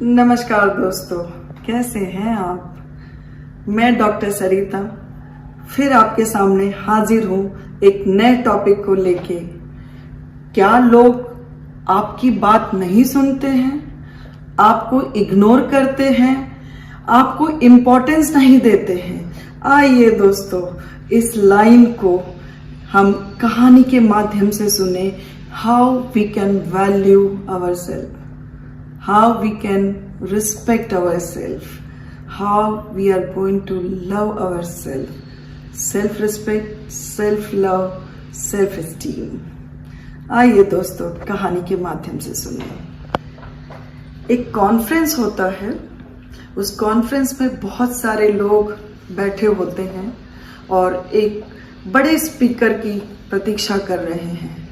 नमस्कार दोस्तों, कैसे हैं आप। मैं डॉक्टर सरिता फिर आपके सामने हाजिर हूं एक नए टॉपिक को लेके। क्या लोग आपकी बात नहीं सुनते हैं, आपको इग्नोर करते हैं, आपको इम्पोर्टेंस नहीं देते हैं। आइए दोस्तों, इस लाइन को हम कहानी के माध्यम से सुने। How we can value our self, how we can respect ourselves, how we are going to love ourselves, self-respect, self-love, self-esteem। आइए दोस्तों, कहानी के माध्यम से सुनिए। एक कॉन्फ्रेंस होता है, उस कॉन्फ्रेंस में बहुत सारे लोग बैठे होते हैं और एक बड़े स्पीकर की प्रतीक्षा कर रहे हैं।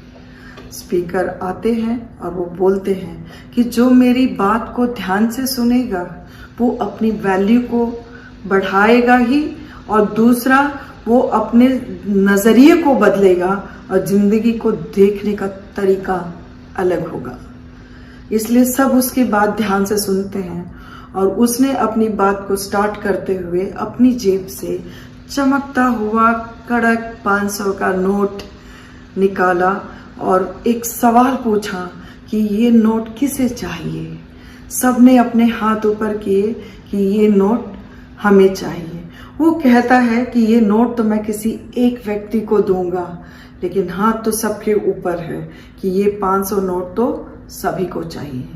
स्पीकर आते हैं और वो बोलते हैं कि जो मेरी बात को ध्यान से सुनेगा वो अपनी वैल्यू को बढ़ाएगा ही, और दूसरा वो अपने नज़रिए को बदलेगा और ज़िंदगी को देखने का तरीका अलग होगा। इसलिए सब उसकी बात ध्यान से सुनते हैं और उसने अपनी बात को स्टार्ट करते हुए अपनी जेब से चमकता हुआ कड़क 500 का नोट निकाला और एक सवाल पूछा कि ये नोट किसे चाहिए। सबने अपने हाथ ऊपर किए कि ये नोट हमें चाहिए। वो कहता है कि ये नोट तो मैं किसी एक व्यक्ति को दूंगा, लेकिन हाथ तो सबके ऊपर है कि ये 500 नोट तो सभी को चाहिए।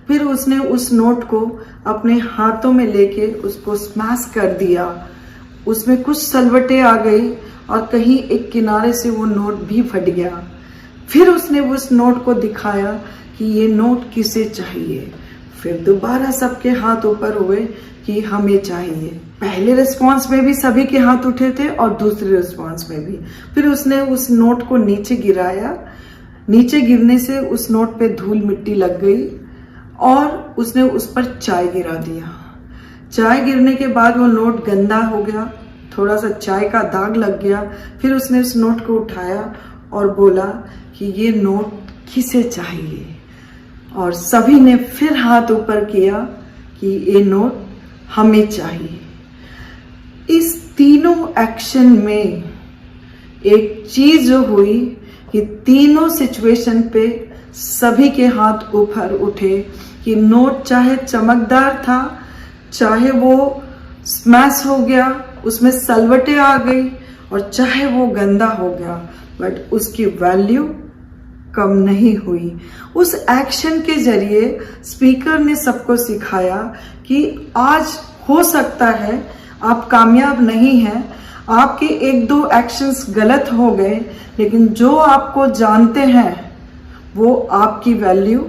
फिर उसने उस नोट को अपने हाथों में लेके उसको स्मैश कर दिया। उसमें कुछ सलवटें आ गई और कहीं एक किनारे से वो नोट भी फट गया। फिर उसने उस नोट को दिखाया कि ये नोट किसे चाहिए। फिर दोबारा सबके हाथ ऊपर हुए कि हमें चाहिए। पहले रिस्पांस में भी सभी के हाथ उठे थे और दूसरे रिस्पांस में भी। फिर उसने उस नोट को नीचे गिराया। नीचे गिरने से उस नोट पे धूल मिट्टी लग गई और उसने उस पर चाय गिरा दिया। चाय गिरने के बाद वो नोट गंदा हो गया, थोड़ा सा चाय का दाग लग गया। फिर उसने उस नोट को उठाया और बोला कि ये नोट किसे चाहिए, और सभी ने फिर हाथ ऊपर किया कि ये नोट हमें चाहिए। इस तीनों एक्शन में एक चीज जो हुई कि तीनों सिचुएशन पे सभी के हाथ ऊपर उठे कि नोट चाहे चमकदार था, चाहे वो स्मैश हो गया, उसमें सलवटें आ गई, और चाहे वो गंदा हो गया, बट उसकी वैल्यू कम नहीं हुई। उस एक्शन के जरिए स्पीकर ने सबको सिखाया कि आज हो सकता है आप कामयाब नहीं हैं, आपके एक दो एक्शंस गलत हो गए, लेकिन जो आपको जानते हैं वो आपकी वैल्यू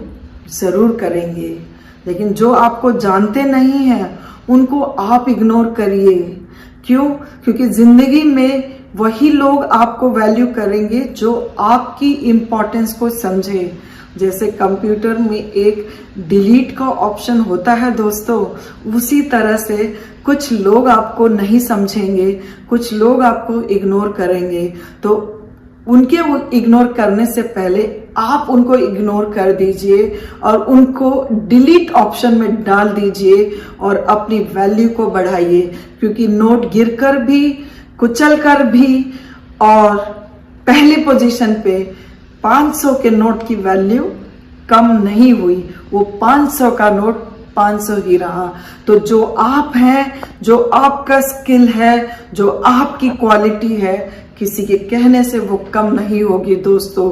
जरूर करेंगे। लेकिन जो आपको जानते नहीं हैं उनको आप इग्नोर करिए। क्यों? क्योंकि जिंदगी में वही लोग आपको वैल्यू करेंगे जो आपकी इम्पोर्टेंस को समझे। जैसे कंप्यूटर में एक डिलीट का ऑप्शन होता है दोस्तों, उसी तरह से कुछ लोग आपको नहीं समझेंगे, कुछ लोग आपको इग्नोर करेंगे। तो उनके वो इग्नोर करने से पहले आप उनको इग्नोर कर दीजिए और उनको डिलीट ऑप्शन में डाल दीजिए और अपनी वैल्यू को बढ़ाइए। क्योंकि नोट गिरकर भी, कुचल कर भी और पहली पोजीशन पे 500 के नोट की वैल्यू कम नहीं हुई, वो 500 का नोट 500 ही रहा। तो जो आप हैं, जो आपका स्किल है, जो आपकी क्वालिटी है, किसी के कहने से वो कम नहीं होगी दोस्तों।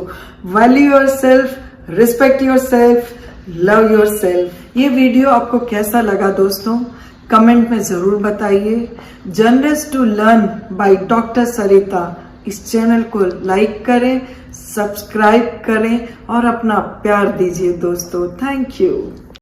Value yourself, respect yourself, love yourself. ये वीडियो आपको कैसा लगा दोस्तों, कमेंट में जरूर बताइए। Generous to learn by doctor Sarita, इस चैनल को लाइक करें, सब्सक्राइब करें और अपना प्यार दीजिए दोस्तों। Thank you.